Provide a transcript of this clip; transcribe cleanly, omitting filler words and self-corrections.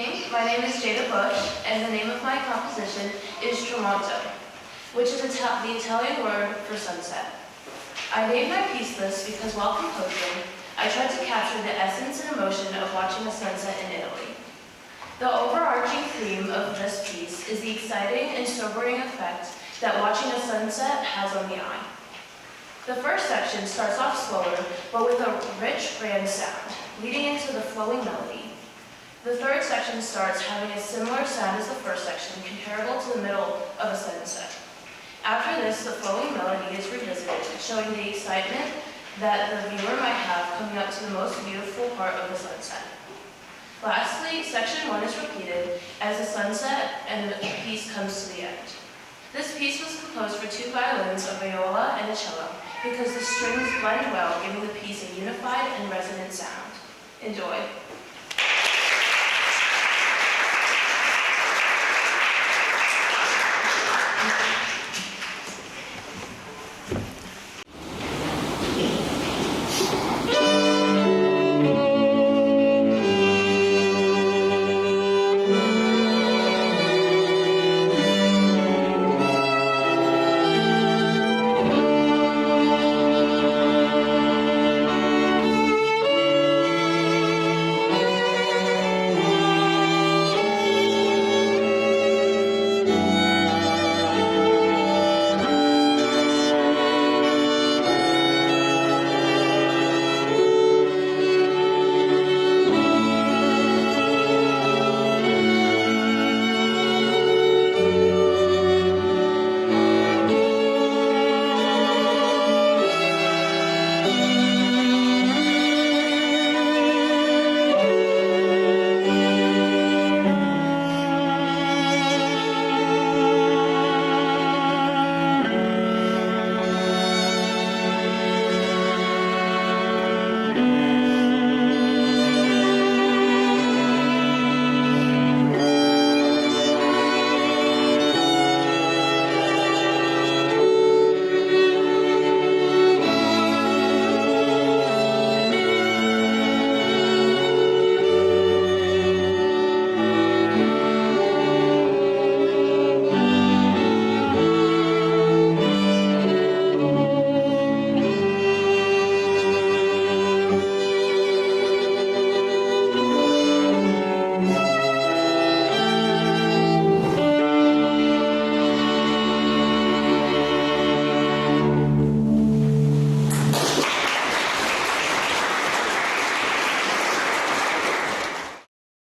evening. My name is Jada Bush, and the name of my composition is Tramonto, which is the Italian word for sunset. I named my piece this because while composing, I tried to capture the essence and emotion of watching a sunset in Italy. The overarching theme of this piece is the exciting and sobering effect that watching a sunset has on the eye. The first section starts off slower, but with a rich, grand sound, leading into the flowing melody. The third section starts having a similar sound as the first section, comparable to the middle of a sunset. After this, the flowing melody is revisited, showing the excitement that the viewer might have coming up to the most beautiful part of the sunset. Lastly, section 1 is repeated as the sunset and the piece comes to the end. This piece was composed for 2 violins, a viola, and a cello, because the strings blend well, giving the piece a unified and resonant sound. Enjoy.